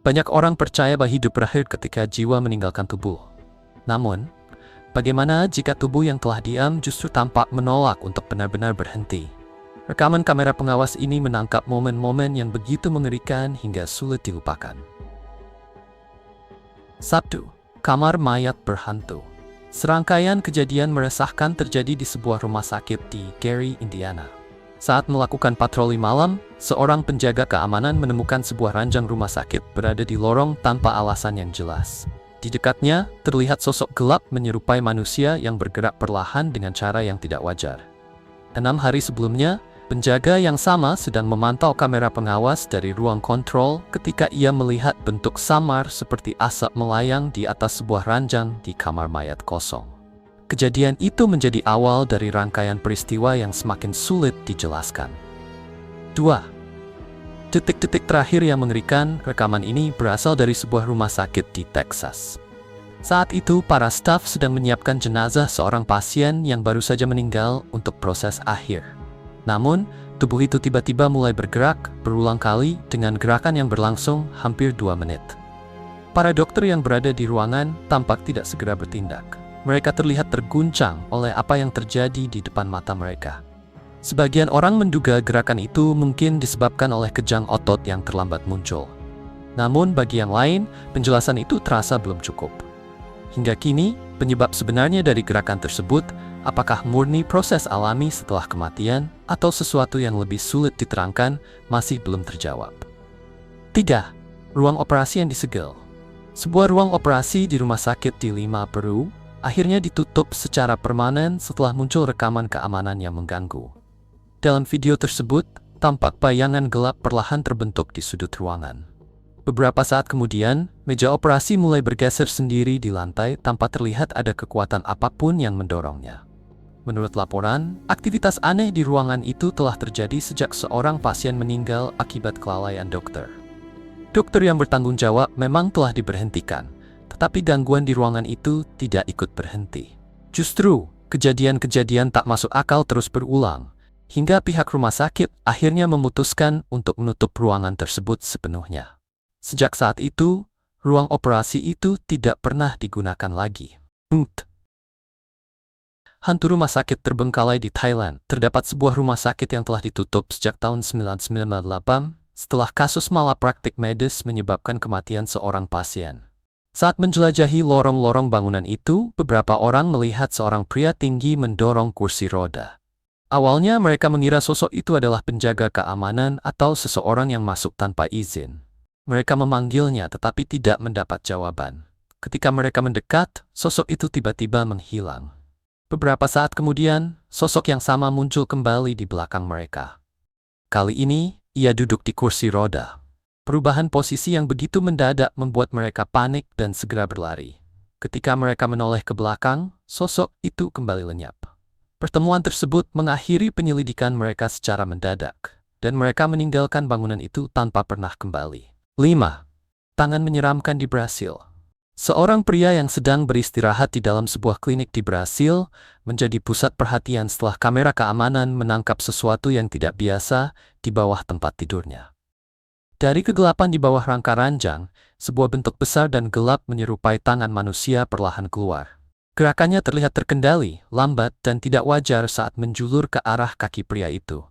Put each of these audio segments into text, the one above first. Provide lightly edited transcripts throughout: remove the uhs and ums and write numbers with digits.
Banyak orang percaya bahwa hidup berakhir ketika jiwa meninggalkan tubuh. Namun, bagaimana jika tubuh yang telah diam justru tampak menolak untuk benar-benar berhenti? Rekaman kamera pengawas ini menangkap momen-momen yang begitu mengerikan hingga sulit dilupakan. 1. Kamar mayat berhantu. Serangkaian kejadian meresahkan terjadi di sebuah rumah sakit di Gary, Indiana. Saat melakukan patroli malam, seorang penjaga keamanan menemukan sebuah ranjang rumah sakit berada di lorong tanpa alasan yang jelas. Di dekatnya, terlihat sosok gelap menyerupai manusia yang bergerak perlahan dengan cara yang tidak wajar. 6 hari sebelumnya, penjaga yang sama sedang memantau kamera pengawas dari ruang kontrol ketika ia melihat bentuk samar seperti asap melayang di atas sebuah ranjang di kamar mayat kosong. Kejadian itu menjadi awal dari rangkaian peristiwa yang semakin sulit dijelaskan. 2. Detik-detik terakhir yang mengerikan. Rekaman ini berasal dari sebuah rumah sakit di Texas. Saat itu, para staf sedang menyiapkan jenazah seorang pasien yang baru saja meninggal untuk proses akhir. Namun, tubuh itu tiba-tiba mulai bergerak berulang kali dengan gerakan yang berlangsung hampir 2 menit. Para dokter yang berada di ruangan tampak tidak segera bertindak. Mereka terlihat terguncang oleh apa yang terjadi di depan mata mereka. Sebagian orang menduga gerakan itu mungkin disebabkan oleh kejang otot yang terlambat muncul. Namun bagi yang lain, penjelasan itu terasa belum cukup. Hingga kini, penyebab sebenarnya dari gerakan tersebut, apakah murni proses alami setelah kematian atau sesuatu yang lebih sulit diterangkan, masih belum terjawab. 3. Ruang operasi yang disegel. Sebuah ruang operasi di rumah sakit di Lima, Peru, akhirnya ditutup secara permanen setelah muncul rekaman keamanan yang mengganggu. Dalam video tersebut, tampak bayangan gelap perlahan terbentuk di sudut ruangan. Beberapa saat kemudian, meja operasi mulai bergeser sendiri di lantai tanpa terlihat ada kekuatan apapun yang mendorongnya. Menurut laporan, aktivitas aneh di ruangan itu telah terjadi sejak seorang pasien meninggal akibat kelalaian dokter. Dokter yang bertanggung jawab memang telah diberhentikan, tetapi gangguan di ruangan itu tidak ikut berhenti. Justru, kejadian-kejadian tak masuk akal terus berulang, hingga pihak rumah sakit akhirnya memutuskan untuk menutup ruangan tersebut sepenuhnya. Sejak saat itu, ruang operasi itu tidak pernah digunakan lagi. Hantu rumah sakit terbengkalai di Thailand. Terdapat sebuah rumah sakit yang telah ditutup sejak tahun 1998 setelah kasus malapraktik medis menyebabkan kematian seorang pasien. Saat menjelajahi lorong-lorong bangunan itu, beberapa orang melihat seorang pria tinggi mendorong kursi roda. Awalnya mereka mengira sosok itu adalah penjaga keamanan atau seseorang yang masuk tanpa izin. Mereka memanggilnya tetapi tidak mendapat jawaban. Ketika mereka mendekat, sosok itu tiba-tiba menghilang. Beberapa saat kemudian, sosok yang sama muncul kembali di belakang mereka. Kali ini, ia duduk di kursi roda. Perubahan posisi yang begitu mendadak membuat mereka panik dan segera berlari. Ketika mereka menoleh ke belakang, sosok itu kembali lenyap. Pertemuan tersebut mengakhiri penyelidikan mereka secara mendadak, dan mereka meninggalkan bangunan itu tanpa pernah kembali. 5. Tangan menyeramkan di Brasil. Seorang pria yang sedang beristirahat di dalam sebuah klinik di Brasil menjadi pusat perhatian setelah kamera keamanan menangkap sesuatu yang tidak biasa di bawah tempat tidurnya. Dari kegelapan di bawah rangka ranjang, sebuah bentuk besar dan gelap menyerupai tangan manusia perlahan keluar. Gerakannya terlihat terkendali, lambat, dan tidak wajar saat menjulur ke arah kaki pria itu.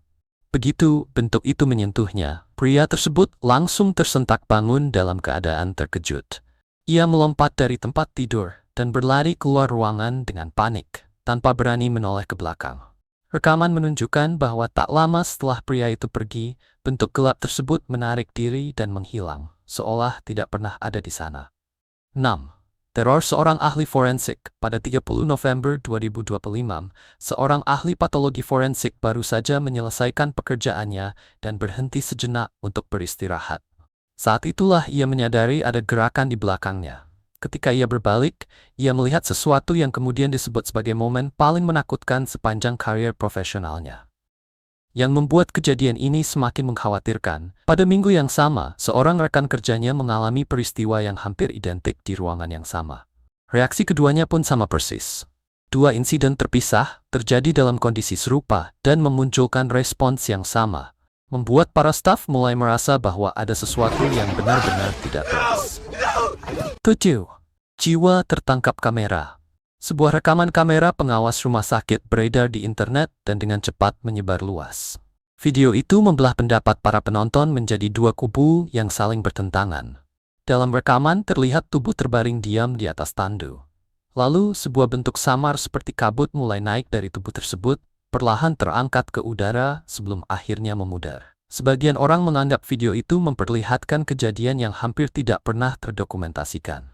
Begitu bentuk itu menyentuhnya, pria tersebut langsung tersentak bangun dalam keadaan terkejut. Ia melompat dari tempat tidur dan berlari keluar ruangan dengan panik, tanpa berani menoleh ke belakang. Rekaman menunjukkan bahwa tak lama setelah pria itu pergi, bentuk gelap tersebut menarik diri dan menghilang, seolah tidak pernah ada di sana. 6. Teror seorang ahli forensik. Pada 30 November 2025, seorang ahli patologi forensik baru saja menyelesaikan pekerjaannya dan berhenti sejenak untuk beristirahat. Saat itulah ia menyadari ada gerakan di belakangnya. Ketika ia berbalik, ia melihat sesuatu yang kemudian disebut sebagai momen paling menakutkan sepanjang karier profesionalnya. Yang membuat kejadian ini semakin mengkhawatirkan, pada minggu yang sama, seorang rekan kerjanya mengalami peristiwa yang hampir identik di ruangan yang sama. Reaksi keduanya pun sama persis. Dua insiden terpisah, terjadi dalam kondisi serupa, dan memunculkan respons yang sama. membuat para staf mulai merasa bahwa ada sesuatu yang benar-benar tidak beres. 7. Jiwa tertangkap kamera. Sebuah rekaman kamera pengawas rumah sakit beredar di internet dan dengan cepat menyebar luas. Video itu membelah pendapat para penonton menjadi dua kubu yang saling bertentangan. Dalam rekaman terlihat tubuh terbaring diam di atas tandu. Lalu sebuah bentuk samar seperti kabut mulai naik dari tubuh tersebut, perlahan terangkat ke udara sebelum akhirnya memudar. Sebagian orang menganggap video itu memperlihatkan kejadian yang hampir tidak pernah terdokumentasikan.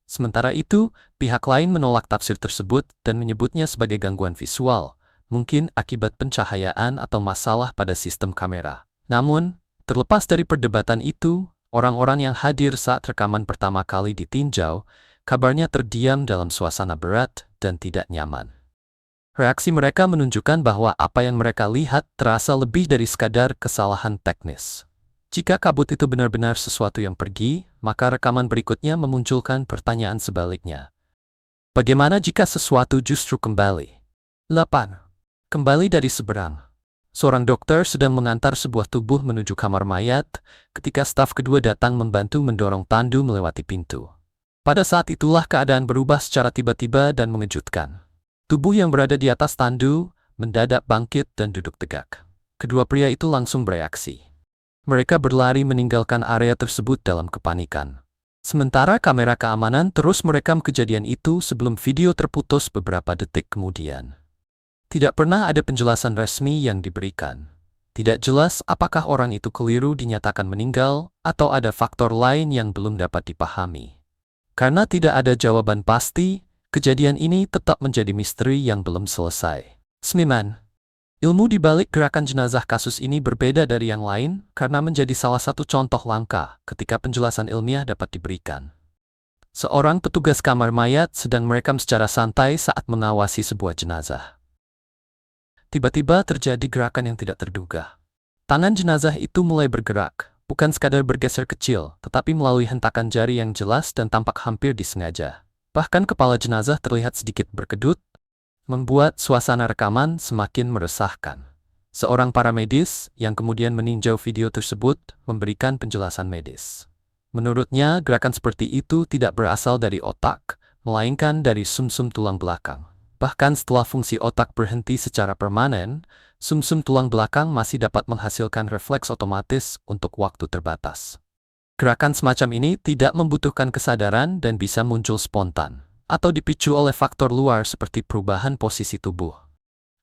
Sementara itu, pihak lain menolak tafsir tersebut dan menyebutnya sebagai gangguan visual, mungkin akibat pencahayaan atau masalah pada sistem kamera. Namun, terlepas dari perdebatan itu, orang-orang yang hadir saat rekaman pertama kali ditinjau, kabarnya terdiam dalam suasana berat dan tidak nyaman. Reaksi mereka menunjukkan bahwa apa yang mereka lihat terasa lebih dari sekadar kesalahan teknis. Jika kabut itu benar-benar sesuatu yang pergi, maka rekaman berikutnya memunculkan pertanyaan sebaliknya. Bagaimana jika sesuatu justru kembali? 8. Kembali dari seberang. Seorang dokter sedang mengantar sebuah tubuh menuju kamar mayat ketika staf kedua datang membantu mendorong tandu melewati pintu. Pada saat itulah keadaan berubah secara tiba-tiba dan mengejutkan. Tubuh yang berada di atas tandu mendadak bangkit dan duduk tegak. Kedua pria itu langsung bereaksi. Mereka berlari meninggalkan area tersebut dalam kepanikan. Sementara kamera keamanan terus merekam kejadian itu sebelum video terputus beberapa detik kemudian. Tidak pernah ada penjelasan resmi yang diberikan. Tidak jelas apakah orang itu keliru dinyatakan meninggal atau ada faktor lain yang belum dapat dipahami. Karena tidak ada jawaban pasti, kejadian ini tetap menjadi misteri yang belum selesai. 9. Ilmu di balik gerakan jenazah kasus ini berbeda dari yang lain karena menjadi salah satu contoh langka ketika penjelasan ilmiah dapat diberikan. Seorang petugas kamar mayat sedang merekam secara santai saat mengawasi sebuah jenazah. Tiba-tiba terjadi gerakan yang tidak terduga. Tangan jenazah itu mulai bergerak, bukan sekadar bergeser kecil, tetapi melalui hentakan jari yang jelas dan tampak hampir disengaja. Bahkan kepala jenazah terlihat sedikit berkedut, membuat suasana rekaman semakin meresahkan. Seorang paramedis yang kemudian meninjau video tersebut memberikan penjelasan medis. Menurutnya, gerakan seperti itu tidak berasal dari otak, melainkan dari sumsum tulang belakang. Bahkan setelah fungsi otak berhenti secara permanen, sumsum tulang belakang masih dapat menghasilkan refleks otomatis untuk waktu terbatas. Gerakan semacam ini tidak membutuhkan kesadaran dan bisa muncul spontan, atau dipicu oleh faktor luar seperti perubahan posisi tubuh.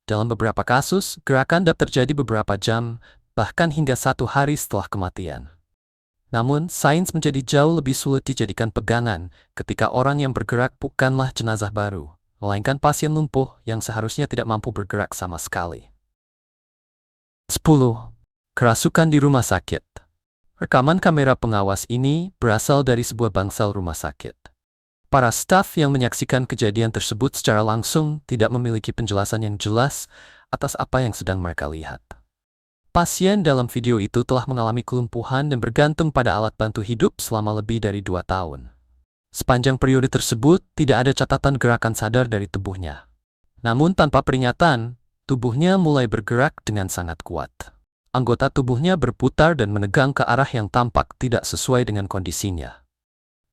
Dalam beberapa kasus, gerakan dapat terjadi beberapa jam, bahkan hingga 1 hari setelah kematian. Namun, sains menjadi jauh lebih sulit dijadikan pegangan ketika orang yang bergerak bukanlah jenazah baru, melainkan pasien lumpuh yang seharusnya tidak mampu bergerak sama sekali. 10. Kerasukan di rumah sakit. Rekaman kamera pengawas ini berasal dari sebuah bangsal rumah sakit. Para staf yang menyaksikan kejadian tersebut secara langsung tidak memiliki penjelasan yang jelas atas apa yang sedang mereka lihat. Pasien dalam video itu telah mengalami kelumpuhan dan bergantung pada alat bantu hidup selama lebih dari 2 tahun. Sepanjang periode tersebut, tidak ada catatan gerakan sadar dari tubuhnya. Namun tanpa peringatan, tubuhnya mulai bergerak dengan sangat kuat. Anggota tubuhnya berputar dan menegang ke arah yang tampak tidak sesuai dengan kondisinya.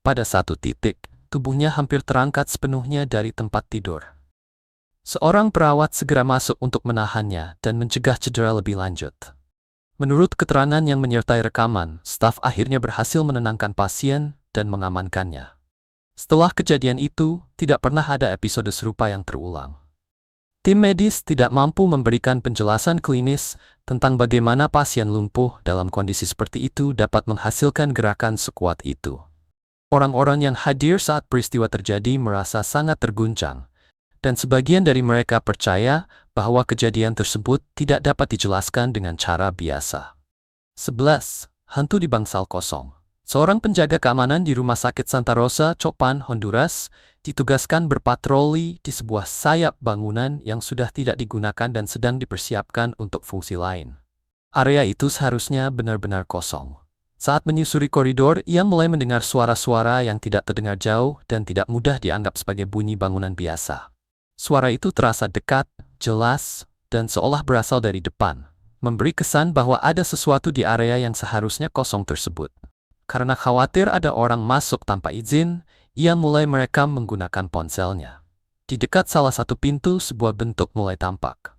Pada satu titik, tubuhnya hampir terangkat sepenuhnya dari tempat tidur. Seorang perawat segera masuk untuk menahannya dan mencegah cedera lebih lanjut. Menurut keterangan yang menyertai rekaman, staf akhirnya berhasil menenangkan pasien dan mengamankannya. Setelah kejadian itu, tidak pernah ada episode serupa yang terulang. Tim medis tidak mampu memberikan penjelasan klinis tentang bagaimana pasien lumpuh dalam kondisi seperti itu dapat menghasilkan gerakan sekuat itu. Orang-orang yang hadir saat peristiwa terjadi merasa sangat terguncang, dan sebagian dari mereka percaya bahwa kejadian tersebut tidak dapat dijelaskan dengan cara biasa. 11. Hantu di bangsal kosong. Seorang penjaga keamanan di Rumah Sakit Santa Rosa, Copan, Honduras, ditugaskan berpatroli di sebuah sayap bangunan yang sudah tidak digunakan dan sedang dipersiapkan untuk fungsi lain. Area itu seharusnya benar-benar kosong. Saat menyusuri koridor, ia mulai mendengar suara-suara yang tidak terdengar jauh dan tidak mudah dianggap sebagai bunyi bangunan biasa. Suara itu terasa dekat, jelas, dan seolah berasal dari depan. memberi kesan bahwa ada sesuatu di area yang seharusnya kosong tersebut. Karena khawatir ada orang masuk tanpa izin, ia mulai merekam menggunakan ponselnya. Di dekat salah satu pintu, sebuah bentuk mulai tampak.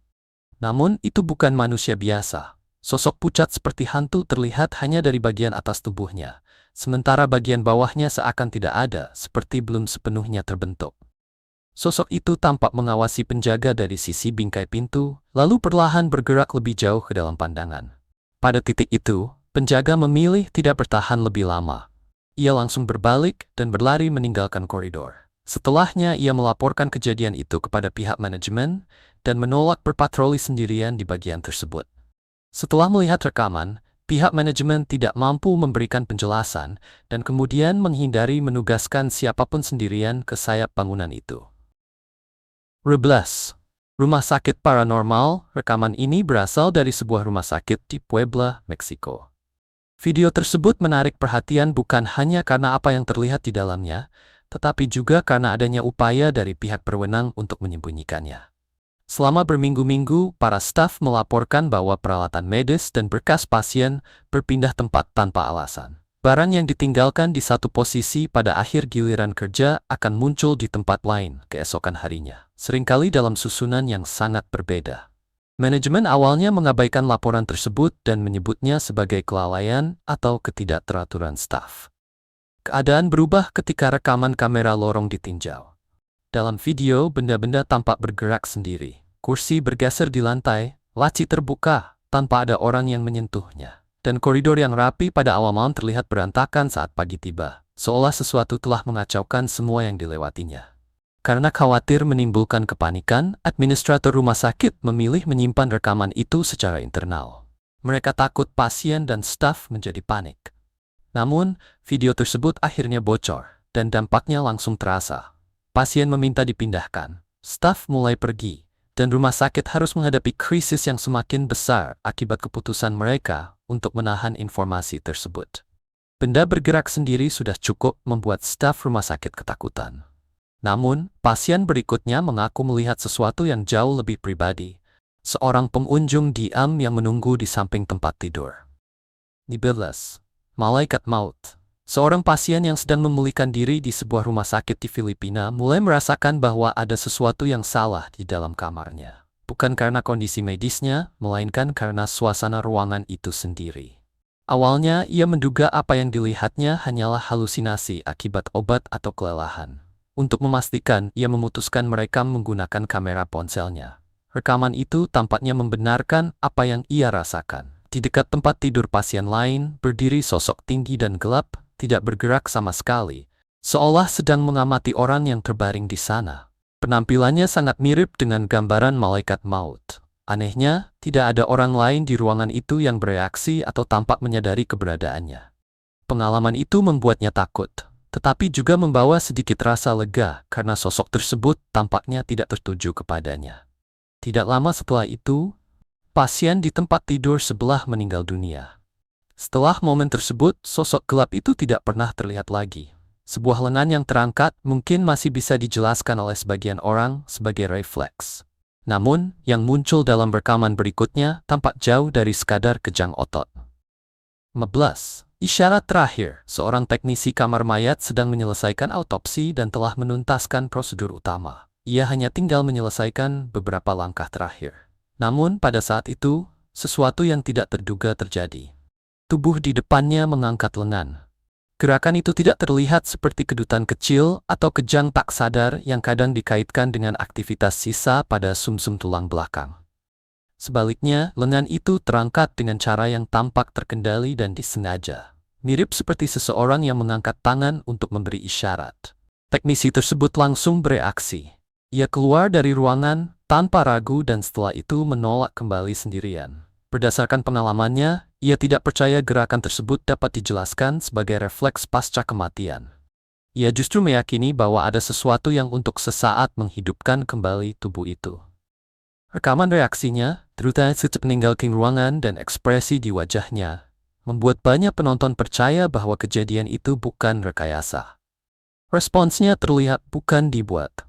Namun, itu bukan manusia biasa. Sosok pucat seperti hantu terlihat hanya dari bagian atas tubuhnya, sementara bagian bawahnya seakan tidak ada, seperti belum sepenuhnya terbentuk. Sosok itu tampak mengawasi penjaga dari sisi bingkai pintu, lalu perlahan bergerak lebih jauh ke dalam pandangan. Pada titik itu, penjaga memilih tidak bertahan lebih lama. Ia langsung berbalik dan berlari meninggalkan koridor. Setelahnya, ia melaporkan kejadian itu kepada pihak manajemen dan menolak berpatroli sendirian di bagian tersebut. Setelah melihat rekaman, pihak manajemen tidak mampu memberikan penjelasan dan kemudian menghindari menugaskan siapapun sendirian ke sayap bangunan itu. 12. Rumah sakit paranormal. Rekaman ini berasal dari sebuah rumah sakit di Puebla, Meksiko. Video tersebut menarik perhatian bukan hanya karena apa yang terlihat di dalamnya, tetapi juga karena adanya upaya dari pihak berwenang untuk menyembunyikannya. Selama berminggu-minggu, para staf melaporkan bahwa peralatan medis dan berkas pasien berpindah tempat tanpa alasan. Barang yang ditinggalkan di satu posisi pada akhir giliran kerja akan muncul di tempat lain keesokan harinya, seringkali dalam susunan yang sangat berbeda. Manajemen awalnya mengabaikan laporan tersebut dan menyebutnya sebagai kelalaian atau ketidakteraturan staf. Keadaan berubah ketika rekaman kamera lorong ditinjau. Dalam video, benda-benda tampak bergerak sendiri. Kursi bergeser di lantai, laci terbuka tanpa ada orang yang menyentuhnya. Dan koridor yang rapi pada awal malam terlihat berantakan saat pagi tiba, seolah sesuatu telah mengacaukan semua yang dilewatinya. Karena khawatir menimbulkan kepanikan, administrator rumah sakit memilih menyimpan rekaman itu secara internal. Mereka takut pasien dan staf menjadi panik. Namun, video tersebut akhirnya bocor, dan dampaknya langsung terasa. Pasien meminta dipindahkan, staf mulai pergi, dan rumah sakit harus menghadapi krisis yang semakin besar akibat keputusan mereka untuk menahan informasi tersebut. Benda bergerak sendiri sudah cukup membuat staf rumah sakit ketakutan. Namun, pasien berikutnya mengaku melihat sesuatu yang jauh lebih pribadi. Seorang pengunjung diam yang menunggu di samping tempat tidur. 12. Malaikat Maut. Seorang pasien yang sedang memulihkan diri di sebuah rumah sakit di Filipina mulai merasakan bahwa ada sesuatu yang salah di dalam kamarnya. Bukan karena kondisi medisnya, melainkan karena suasana ruangan itu sendiri. Awalnya, ia menduga apa yang dilihatnya hanyalah halusinasi akibat obat atau kelelahan. Untuk memastikan, ia memutuskan merekam menggunakan kamera ponselnya. Rekaman itu tampaknya membenarkan apa yang ia rasakan. Di dekat tempat tidur pasien lain, berdiri sosok tinggi dan gelap, tidak bergerak sama sekali, seolah sedang mengamati orang yang terbaring di sana. Penampilannya sangat mirip dengan gambaran malaikat maut. Anehnya, tidak ada orang lain di ruangan itu yang bereaksi atau tampak menyadari keberadaannya. Pengalaman itu membuatnya takut, tetapi juga membawa sedikit rasa lega karena sosok tersebut tampaknya tidak tertuju kepadanya. Tidak lama setelah itu, pasien di tempat tidur sebelah meninggal dunia. Setelah momen tersebut, sosok gelap itu tidak pernah terlihat lagi. Sebuah lengan yang terangkat mungkin masih bisa dijelaskan oleh sebagian orang sebagai refleks. Namun, yang muncul dalam rekaman berikutnya tampak jauh dari sekadar kejang otot. 15. Isyarat terakhir. Seorang teknisi kamar mayat sedang menyelesaikan autopsi dan telah menuntaskan prosedur utama. Ia hanya tinggal menyelesaikan beberapa langkah terakhir. Namun, pada saat itu, sesuatu yang tidak terduga terjadi. Tubuh di depannya mengangkat lengan. Gerakan itu tidak terlihat seperti kedutan kecil atau kejang tak sadar yang kadang dikaitkan dengan aktivitas sisa pada sumsum tulang belakang. Sebaliknya, lengan itu terangkat dengan cara yang tampak terkendali dan disengaja. Mirip seperti seseorang yang mengangkat tangan untuk memberi isyarat. Teknisi tersebut langsung bereaksi. Ia keluar dari ruangan tanpa ragu dan setelah itu menolak kembali sendirian. Berdasarkan pengalamannya, ia tidak percaya gerakan tersebut dapat dijelaskan sebagai refleks pasca kematian. Ia justru meyakini bahwa ada sesuatu yang untuk sesaat menghidupkan kembali tubuh itu. Rekaman reaksinya, terutama sejak meninggalkan ruangan dan ekspresi di wajahnya, membuat banyak penonton percaya bahwa kejadian itu bukan rekayasa. Responsnya terlihat bukan dibuat.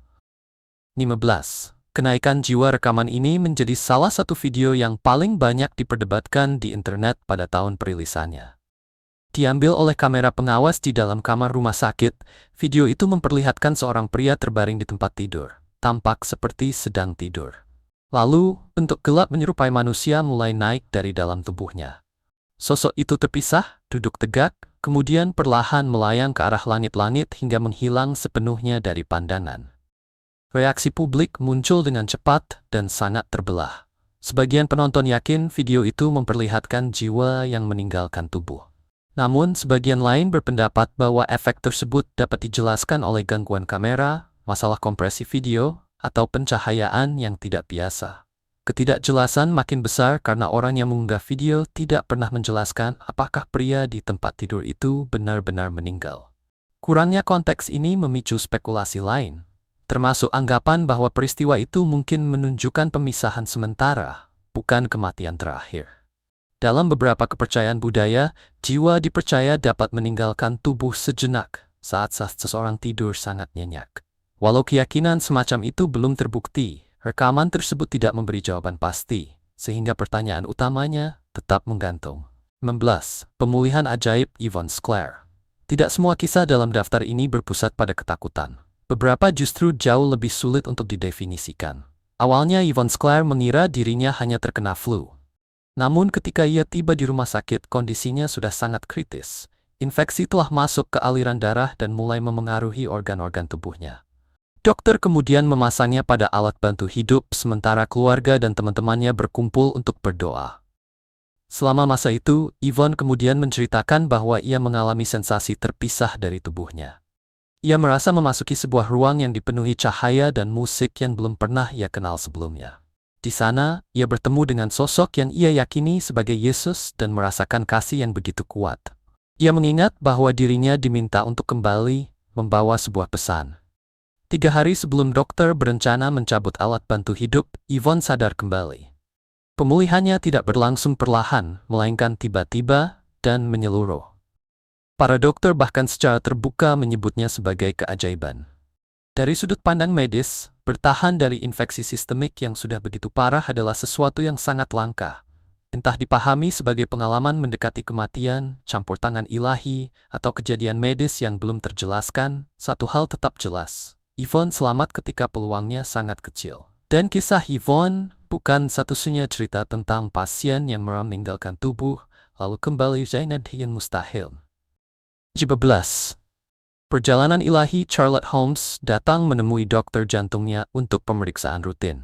15. Kenaikan jiwa rekaman ini menjadi salah satu video yang paling banyak diperdebatkan di internet pada tahun perilisannya. Diambil oleh kamera pengawas di dalam kamar rumah sakit, video itu memperlihatkan seorang pria terbaring di tempat tidur, tampak seperti sedang tidur. Lalu, bentuk gelap menyerupai manusia mulai naik dari dalam tubuhnya. Sosok itu terpisah, duduk tegak, kemudian perlahan melayang ke arah langit-langit hingga menghilang sepenuhnya dari pandangan. Reaksi publik muncul dengan cepat dan sangat terbelah. Sebagian penonton yakin video itu memperlihatkan jiwa yang meninggalkan tubuh. Namun, sebagian lain berpendapat bahwa efek tersebut dapat dijelaskan oleh gangguan kamera, masalah kompresi video, atau pencahayaan yang tidak biasa. Ketidakjelasan makin besar karena orang yang mengunggah video tidak pernah menjelaskan apakah pria di tempat tidur itu benar-benar meninggal. Kurangnya konteks ini memicu spekulasi lain, termasuk anggapan bahwa peristiwa itu mungkin menunjukkan pemisahan sementara, bukan kematian terakhir. Dalam beberapa kepercayaan budaya, jiwa dipercaya dapat meninggalkan tubuh sejenak saat seseorang tidur sangat nyenyak. Walau keyakinan semacam itu belum terbukti, rekaman tersebut tidak memberi jawaban pasti, sehingga pertanyaan utamanya tetap menggantung. 16. Pemulihan ajaib Yvonne Sclair. Tidak semua kisah dalam daftar ini berpusat pada ketakutan. Beberapa justru jauh lebih sulit untuk didefinisikan. Awalnya Yvonne Sclair mengira dirinya hanya terkena flu. Namun ketika ia tiba di rumah sakit, kondisinya sudah sangat kritis. Infeksi telah masuk ke aliran darah dan mulai memengaruhi organ-organ tubuhnya. Dokter kemudian memasangnya pada alat bantu hidup sementara keluarga dan teman-temannya berkumpul untuk berdoa. Selama masa itu, Yvonne kemudian menceritakan bahwa ia mengalami sensasi terpisah dari tubuhnya. Ia merasa memasuki sebuah ruang yang dipenuhi cahaya dan musik yang belum pernah ia kenal sebelumnya. Di sana, ia bertemu dengan sosok yang ia yakini sebagai Yesus dan merasakan kasih yang begitu kuat. Ia mengingat bahwa dirinya diminta untuk kembali membawa sebuah pesan. 3 hari sebelum dokter berencana mencabut alat bantu hidup, Yvonne sadar kembali. Pemulihannya tidak berlangsung perlahan, melainkan tiba-tiba dan menyeluruh. Para dokter bahkan secara terbuka menyebutnya sebagai keajaiban. Dari sudut pandang medis, bertahan dari infeksi sistemik yang sudah begitu parah adalah sesuatu yang sangat langka. Entah dipahami sebagai pengalaman mendekati kematian, campur tangan ilahi, atau kejadian medis yang belum terjelaskan, satu hal tetap jelas. Yvonne selamat ketika peluangnya sangat kecil. Dan kisah Yvonne bukan satu-satunya cerita tentang pasien yang meninggalkan tubuh, lalu kembali yang mustahil. 17. Perjalanan ilahi Charlotte Holmes datang menemui dokter jantungnya untuk pemeriksaan rutin.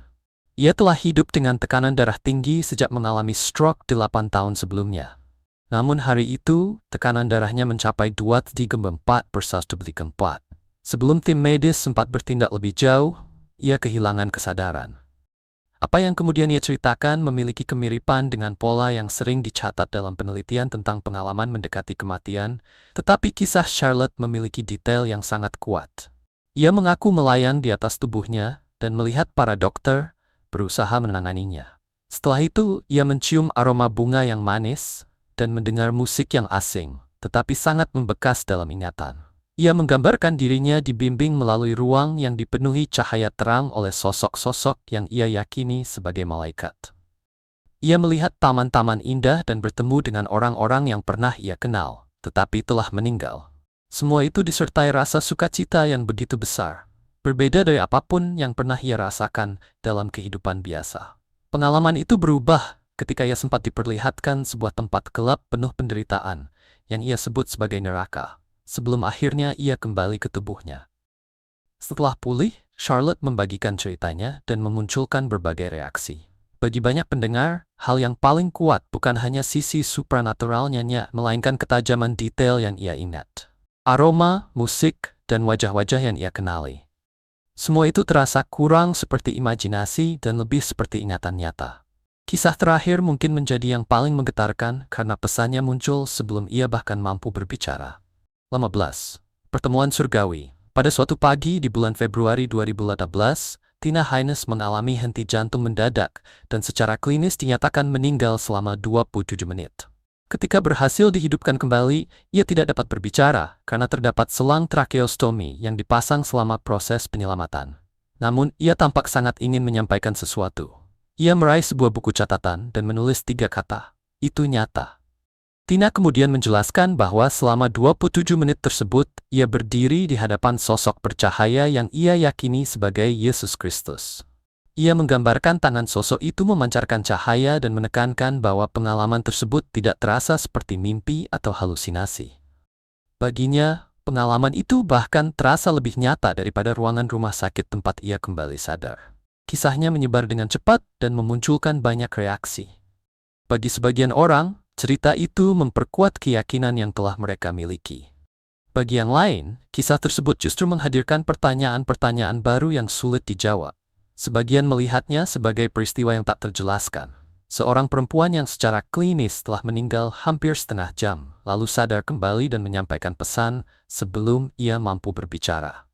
Ia telah hidup dengan tekanan darah tinggi sejak mengalami stroke 8 tahun sebelumnya. Namun hari itu, tekanan darahnya mencapai 2/4/4. Sebelum tim medis sempat bertindak lebih jauh, ia kehilangan kesadaran. Apa yang kemudian ia ceritakan memiliki kemiripan dengan pola yang sering dicatat dalam penelitian tentang pengalaman mendekati kematian, tetapi kisah Charlotte memiliki detail yang sangat kuat. Ia mengaku melayang di atas tubuhnya dan melihat para dokter berusaha menanganinya. Setelah itu, ia mencium aroma bunga yang manis dan mendengar musik yang asing, tetapi sangat membekas dalam ingatan. Ia menggambarkan dirinya dibimbing melalui ruang yang dipenuhi cahaya terang oleh sosok-sosok yang ia yakini sebagai malaikat. Ia melihat taman-taman indah dan bertemu dengan orang-orang yang pernah ia kenal, tetapi telah meninggal. Semua itu disertai rasa sukacita yang begitu besar, berbeda dari apapun yang pernah ia rasakan dalam kehidupan biasa. Pengalaman itu berubah ketika ia sempat diperlihatkan sebuah tempat gelap penuh penderitaan yang ia sebut sebagai neraka. Sebelum akhirnya ia kembali ke tubuhnya. Setelah pulih, Charlotte membagikan ceritanya dan memunculkan berbagai reaksi. Bagi banyak pendengar, hal yang paling kuat bukan hanya sisi supranaturalnya, melainkan ketajaman detail yang ia ingat. Aroma, musik, dan wajah-wajah yang ia kenali. Semua itu terasa kurang seperti imajinasi dan lebih seperti ingatan nyata. Kisah terakhir mungkin menjadi yang paling menggetarkan karena pesannya muncul sebelum ia bahkan mampu berbicara. 15. Pertemuan surgawi. Pada suatu pagi di bulan Februari 2018, Tina Haynes mengalami henti jantung mendadak dan secara klinis dinyatakan meninggal selama 27 menit. Ketika berhasil dihidupkan kembali, ia tidak dapat berbicara karena terdapat selang tracheostomi yang dipasang selama proses penyelamatan. Namun, ia tampak sangat ingin menyampaikan sesuatu. Ia meraih sebuah buku catatan dan menulis 3 kata, "Itu nyata." Tina kemudian menjelaskan bahwa selama 27 menit tersebut, ia berdiri di hadapan sosok bercahaya yang ia yakini sebagai Yesus Kristus. Ia menggambarkan tangan sosok itu memancarkan cahaya dan menekankan bahwa pengalaman tersebut tidak terasa seperti mimpi atau halusinasi. Baginya, pengalaman itu bahkan terasa lebih nyata daripada ruangan rumah sakit tempat ia kembali sadar. Kisahnya menyebar dengan cepat dan memunculkan banyak reaksi. Bagi sebagian orang, cerita itu memperkuat keyakinan yang telah mereka miliki. Bagi yang lain, kisah tersebut justru menghadirkan pertanyaan-pertanyaan baru yang sulit dijawab. Sebagian melihatnya sebagai peristiwa yang tak terjelaskan. Seorang perempuan yang secara klinis telah meninggal hampir setengah jam, lalu sadar kembali dan menyampaikan pesan sebelum ia mampu berbicara.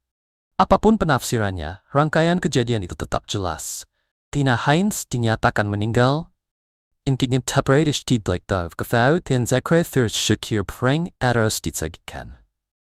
Apapun penafsirannya, rangkaian kejadian itu tetap jelas. Tina Heinz dinyatakan meninggal. Inkinyip tabradish tidlik dav gethau tin zekre thurs shukir preng aros ditsagikan.